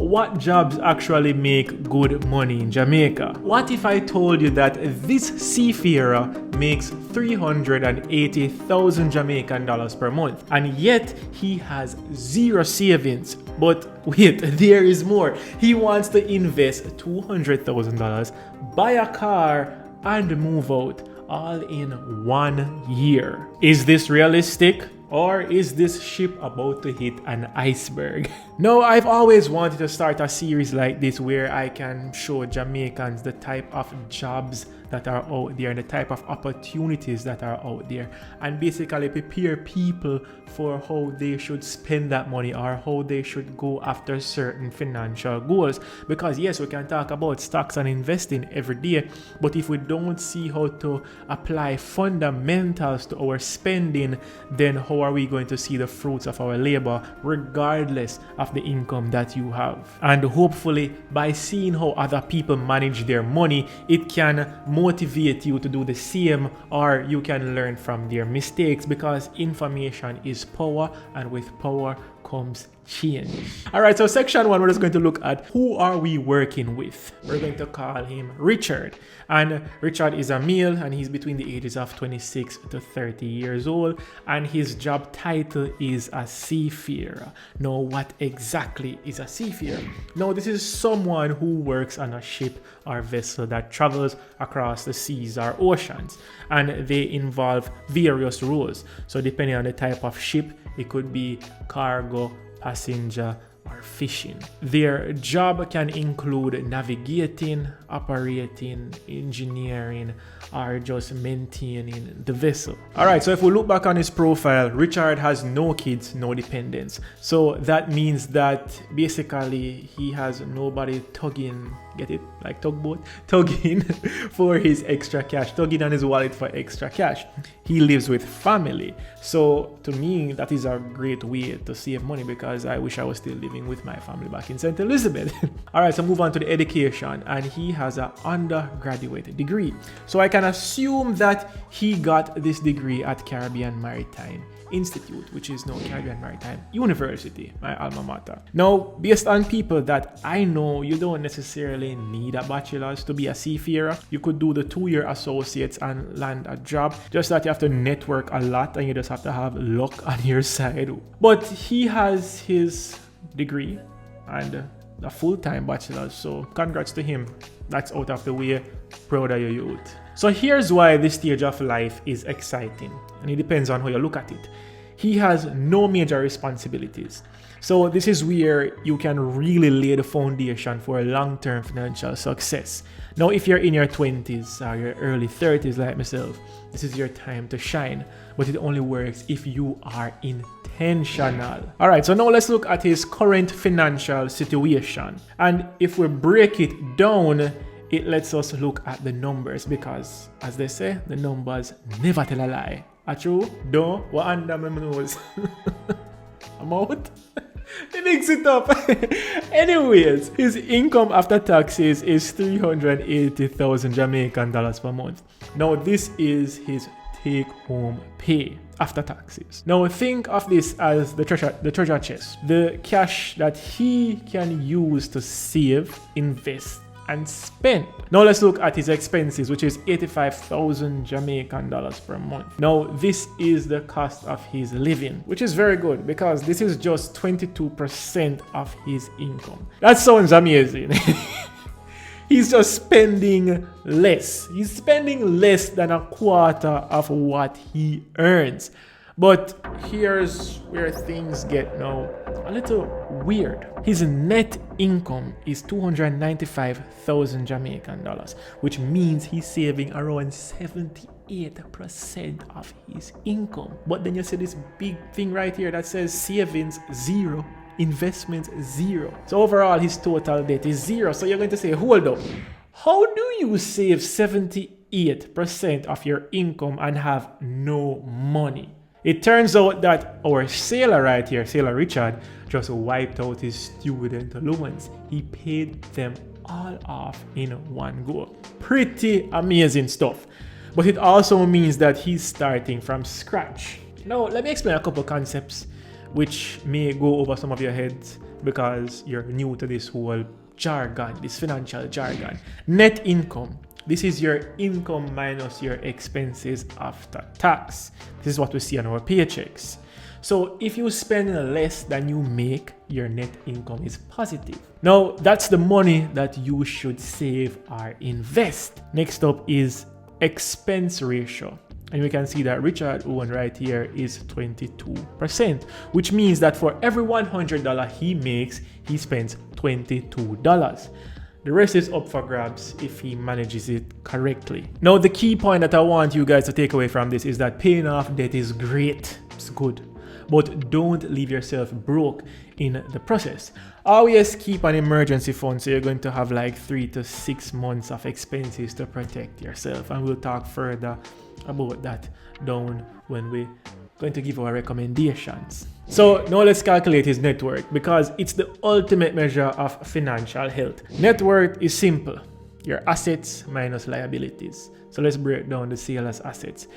what jobs actually make good money in Jamaica? What if I told you that this seafarer makes 380,000 Jamaican dollars per month, and yet he has zero savings? But wait, there is more. He wants to invest $200,000, buy a car, and move out, all in 1 year. Is this realistic? Or is this ship about to hit an iceberg? No, I've always wanted to start a series like this where I can show Jamaicans the type of jobs that are out there and the type of opportunities that are out there, and basically prepare people for how they should spend that money or how they should go after certain financial goals. Because yes, we can talk about stocks and investing every day, but if we don't see how to apply fundamentals to our spending, then how are we going to see the fruits of our labor regardless of the income that you have? And hopefully by seeing how other people manage their money, it can motivate you to do the same, or you can learn from their mistakes, because information is power, and with power comes change. All right, so section 1, we're just going to look at who are we working with. We're going to call him Richard, and Richard is a male, and he's between the ages of 26 to 30 years old, and his job title is a seafarer. Now, what exactly is a seafarer? Now, this is someone who works on a ship or vessel that travels across the seas or oceans, and they involve various roles. So depending on the type of ship, it could be cargo, passenger, or fishing. Their job can include navigating, operating, engineering, or just maintaining the vessel. All right, so if we look back on his profile, Richard has no kids, no dependents. So that means that basically he has nobody tugging, get it? Like tugboat? Tugging for his extra cash, tugging on his wallet for extra cash. He lives with family. So to me, that is a great way to save money, because I wish I was still living with my family back in St. Elizabeth. All right, so move on to the education, and he has an undergraduate degree. So I can assume that he got this degree at Caribbean Maritime Institute, which is now Caribbean Maritime University, my alma mater. Now, based on people that I know, you don't necessarily need a bachelor's to be a seafarer. You could do the 2-year associates and land a job, just that you have to network a lot and you just have to have luck on your side. But he has his degree and a full-time bachelor's, so congrats to him. That's out of the way. Proud of your youth. So here's why this stage of life is exciting, and it depends on how you look at it. He has no major responsibilities. So this is where you can really lay the foundation for a long-term financial success. Now, if you're in your 20s or your early 30s like myself, this is your time to shine, but it only works if you are intentional. All right, so now let's look at his current financial situation. And if we break it down, it lets us look at the numbers, because as they say, the numbers never tell a lie. True? Don't. What under my nose? I'm out. It makes it up. Anyways, his income after taxes is 380,000 Jamaican dollars per month. Now, this is his take-home pay after taxes. Now, think of this as the treasure chest, the cash that he can use to save, invest, and spend. Now let's look at his expenses, which is 85,000 Jamaican dollars per month. Now this is the cost of his living, which is very good, because this is just 22% of his income. That sounds amazing. He's just spending less. He's spending less than a quarter of what he earns. But here's where things get now a little weird. His net income is 295,000 Jamaican dollars, which means he's saving around 78% of his income. But then you see this big thing right here that says savings 0, investments 0. So overall, his total debt is 0. So you're going to say, hold up, how do you save 78% of your income and have no money? It turns out that our sailor right here, Sailor Richard, just wiped out his student loans. He paid them all off in one go. Pretty amazing stuff. But it also means that he's starting from scratch. Now, let me explain a couple concepts which may go over some of your heads because you're new to this whole jargon, this financial jargon. Net income. This is your income minus your expenses after tax. This is what we see on our paychecks. So if you spend less than you make, your net income is positive. Now, that's the money that you should save or invest. Next up is expense ratio. And we can see that Richard Owen right here is 22%, which means that for every $100 he makes, he spends $22. The rest is up for grabs if he manages it correctly. Now, the key point that I want you guys to take away from this is that paying off debt is great. It's good. But don't leave yourself broke in the process. Always keep an emergency fund, so you're going to have like 3 to 6 months of expenses to protect yourself. And we'll talk further about that down when we're going to give our recommendations. So now let's calculate his net worth, because it's the ultimate measure of financial health. Net worth is simple. Your assets minus liabilities. So let's break down the sailor's assets.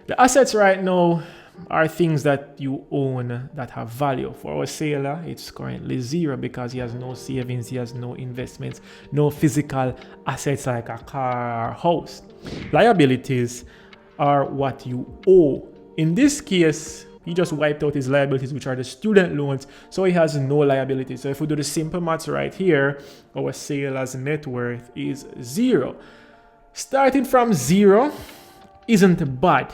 The assets right now are things that you own that have value. For our sailor, it's currently zero because he has no savings, he has no investments, no physical assets like a car or house. Liabilities are what you owe. In this case, he just wiped out his liabilities, which are the student loans, so he has no liabilities. So if we do the simple maths right here, our sailor's net worth is zero. Starting from zero isn't bad.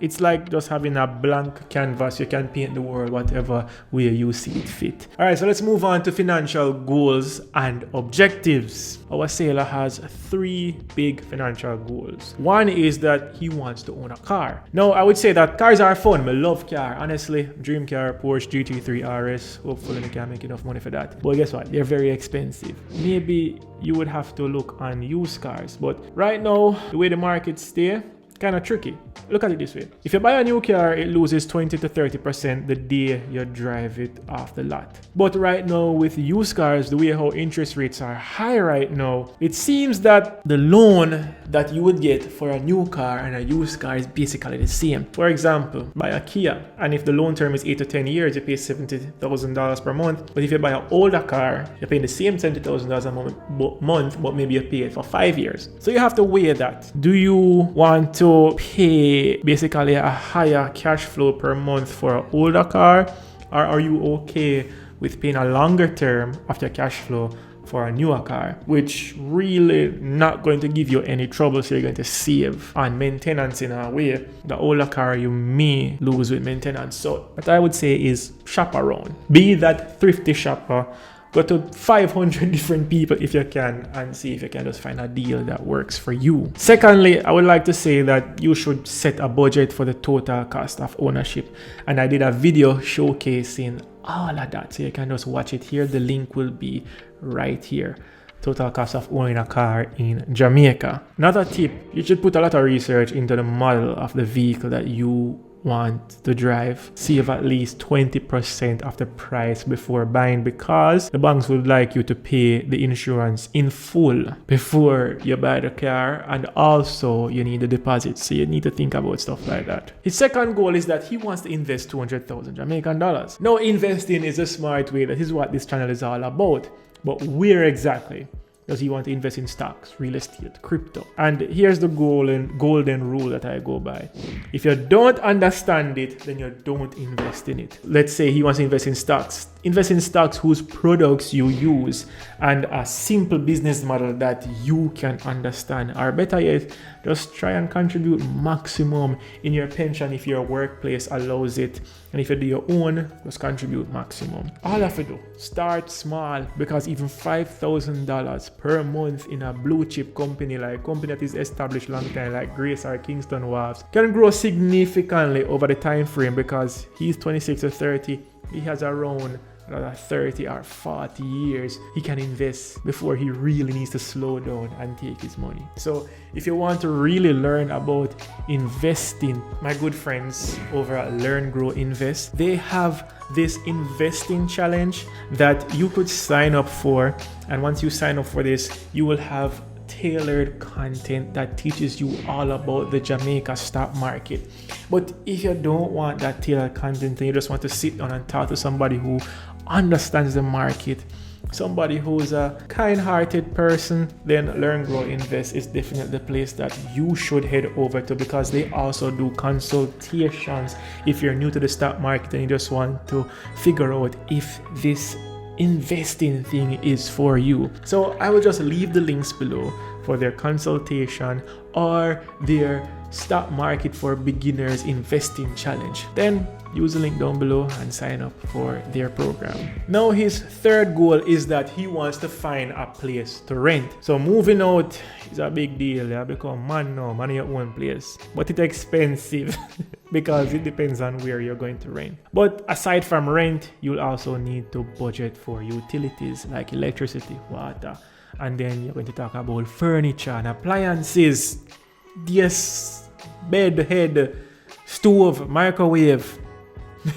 It's like just having a blank canvas. You can paint the world whatever way you see it fit. All right, so let's move on to financial goals and objectives. Our sailor has 3 big financial goals. One is that he wants to own a car. Now, I would say that cars are fun. I love car. Honestly, dream car, Porsche GT3 RS. Hopefully, I can make enough money for that. But guess what? They're very expensive. Maybe you would have to look on used cars. But right now, the way the markets stay, kind of tricky. Look at it this way. If you buy a new car, it loses 20 to 30% the day you drive it off the lot. But right now with used cars, the way how interest rates are high right now, it seems that the loan that you would get for a new car and a used car is basically the same. For example, buy a Kia, and if the loan term is 8 to 10 years, you pay $70,000 per month. But if you buy an older car, you're paying the same $70,000 a month, but maybe you pay it for 5 years. So you have to weigh that. Do you want to pay basically a higher cash flow per month for an older car, or are you okay with paying a longer term of your cash flow for a newer car, which really not going to give you any trouble, so you're going to save on maintenance in a way. The older car you may lose with maintenance. So what I would say is shop around. Be that thrifty shopper. Go to 500 different people if you can and see if you can just find a deal that works for you. Secondly, I would like to say that you should set a budget for the total cost of ownership. And I did a video showcasing all of that. So you can just watch it here. The link will be right here. Total cost of owning a car in Jamaica. Another tip, you should put a lot of research into the model of the vehicle that you want to drive. Save at least 20% of the price before buying, because the banks would like you to pay the insurance in full before you buy the car, and also you need a deposit, so you need to think about stuff like that. His second goal is that he wants to invest 200,000 Jamaican dollars. Now, investing is a smart way. That is what this channel is all about. But where exactly does he want to invest? In stocks, real estate, crypto? And here's the golden rule that I go by. If you don't understand it, then you don't invest in it. Let's say he wants to invest in stocks. Invest in stocks whose products you use and a simple business model that you can understand. Or better yet, just try and contribute maximum in your pension if your workplace allows it. And if you do your own, just contribute maximum. All you have to do, start small, because even $5,000 per month in a blue chip company, like company that is established long time, like Grace or Kingston Wharves, can grow significantly over the time frame, because he's 26 or 30. He has around 30 or 40 years he can invest before he really needs to slow down and take his money. So if you want to really learn about investing, my good friends over at Learn, Grow, Invest, they have this investing challenge that you could sign up for. And once you sign up for this, you will have tailored content that teaches you all about the Jamaica stock market. But if you don't want that tailored content and you just want to sit down and talk to somebody who understands the market, somebody who's a kind-hearted person, then Learn, Grow, Invest is definitely the place that you should head over to, because they also do consultations if you're new to the stock market and you just want to figure out if this investing thing is for you. So I will just leave the links below for their consultation or their stock market for beginners investing challenge. Then use the link down below and sign up for their program. Now his third goal is that he wants to find a place to rent. So moving out is a big deal. You become man now, man in your own place. But it's expensive because it depends on where you're going to rent. But aside from rent, you'll also need to budget for utilities like electricity, water, and then you're going to talk about furniture and appliances. Yes, bed, head, stove, microwave,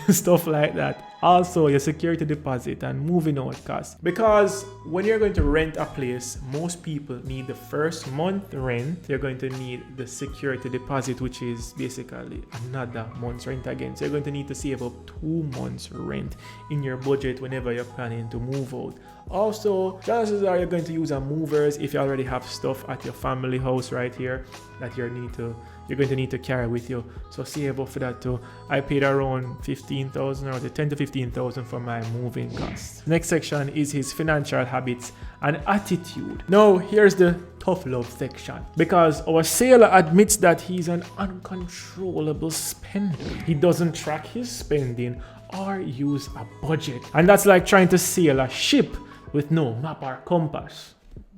stuff like that. Also your security deposit and moving out costs, because when you're going to rent a place, most people need the first month rent. You're going to need the security deposit, which is basically another month's rent again. So you're going to need to save up 2 months rent in your budget whenever you're planning to move out. Also, chances are you're going to use a movers if you already have stuff at your family house right here that you're going to need to carry with you. So save up for that too. I paid around 15,000 or 10 to 15,000 for my moving costs. Next section is his financial habits and attitude. Now here's the tough love section, because our sailor admits that he's an uncontrollable spender. He doesn't track his spending or use a budget, and that's like trying to sail a ship with no map or compass.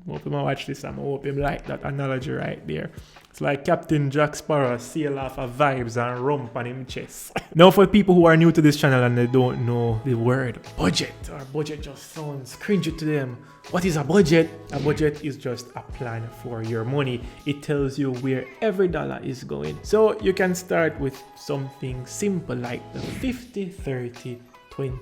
I hope him watch this and I hope him like that analogy right there. It's like Captain Jack Sparrow sail off of vibes and rump on him chest. Now for people who are new to this channel and they don't know the word budget, or budget just sounds cringy to them. What is a budget? A budget is just a plan for your money. It tells you where every dollar is going. So you can start with something simple like the 50-30-20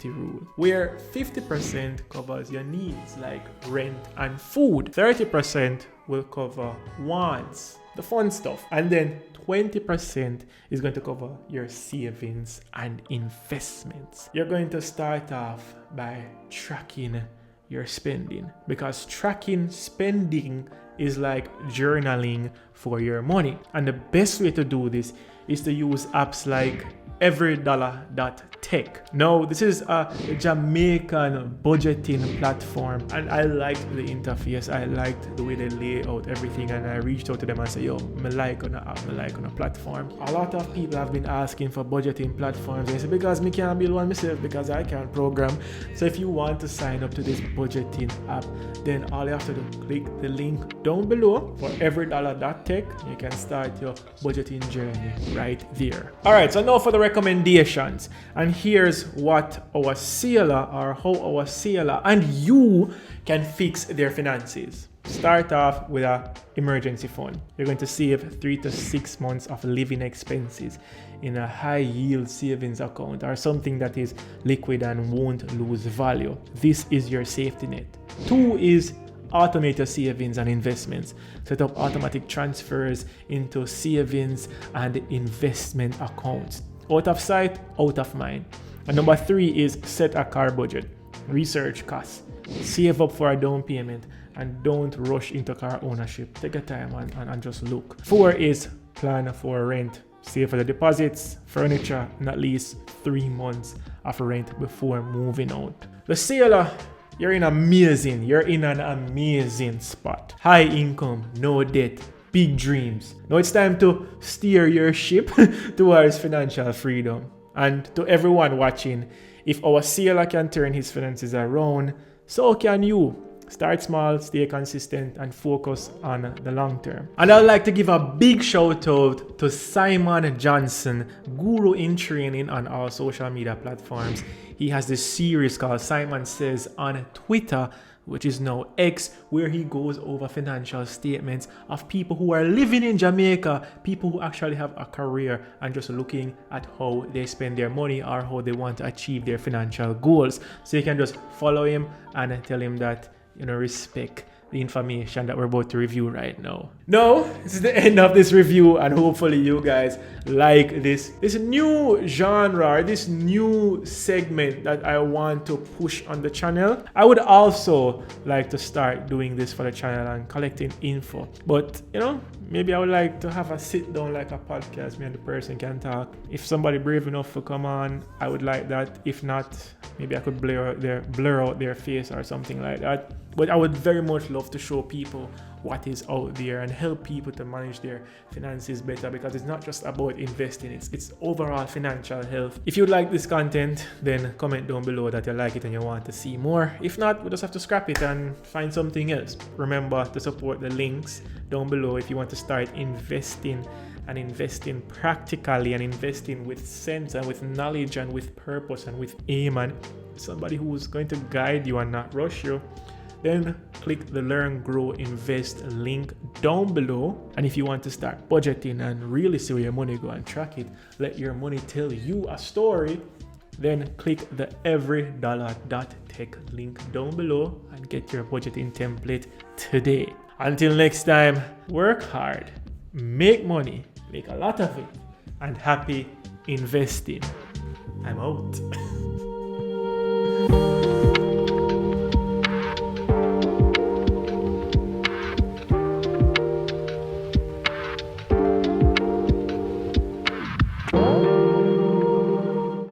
rule, where 50% covers your needs like rent and food, 30% will cover wants, the fun stuff, and then 20% is going to cover your savings and investments. You're going to start off by tracking your spending, because tracking spending is like journaling for your money. And the best way to do this is to use apps like everydollar.tech. Now this is a Jamaican budgeting platform, and I liked the interface. I liked the way they lay out everything, and I reached out to them and said, yo, me like on a app, me like on a platform. A lot of people have been asking for budgeting platforms. They say, because me can't build one myself because I can't program. So if you want to sign up to this budgeting app, then all you have to do, click the link down below for everydollar.tech. You can start your budgeting journey right there. All right, so now for the recommendations, and here's what our sailor, or how our sailor and you can fix their finances. Start off with an emergency fund. You're going to save 3 to 6 months of living expenses in a high yield savings account, or something that is liquid and won't lose value. This is your safety net. 2 is automate your savings and investments. Set up automatic transfers into savings and investment accounts. Out of sight, out of mind. And number 3 is set a car budget. Research costs. Save up for a down payment, and don't rush into car ownership. Take your time and just look. 4 is plan for rent. Save for the deposits, furniture, and at least 3 months of rent before moving out. The sailor, you're in an amazing spot. High income, no debt, big dreams. Now it's time to steer your ship towards financial freedom. And to everyone watching, if our sailor can turn his finances around, so can you. Start small, stay consistent, and focus on the long term. And I'd like to give a big shout out to Simon Johnson, guru in training on all social media platforms. He has this series called Simon Says on Twitter, which is now X, where he goes over financial statements of people who are living in Jamaica, people who actually have a career, and just looking at how they spend their money or how they want to achieve their financial goals. So you can just follow him and tell him that, respect the information that we're about to review right now. Now, this is the end of this review, and hopefully you guys like this new genre, or this new segment that I want to push on the channel. I would also like to start doing this for the channel and collecting info, but you know, maybe I would like to have a sit down like a podcast, me and the person can talk. If somebody brave enough to come on, I would like that. If not, maybe I could blur out their face or something like that. But I would very much love to show people what is out there and help people to manage their finances better, because it's not just about investing, it's overall financial health. If you like this content, then comment down below that you like it and you want to see more. If not, we just have to scrap it and find something else. Remember to support the links down below if you want to start investing, and investing practically, and investing with sense and with knowledge and with purpose and with aim, and somebody who's going to guide you and not rush you. Then click the Learn, Grow, Invest link down below. And if you want to start budgeting and really see where your money go and track it, let your money tell you a story, then click the everydollar.tech link down below and get your budgeting template today. Until next time, work hard, make money, make a lot of it, and happy investing. I'm out.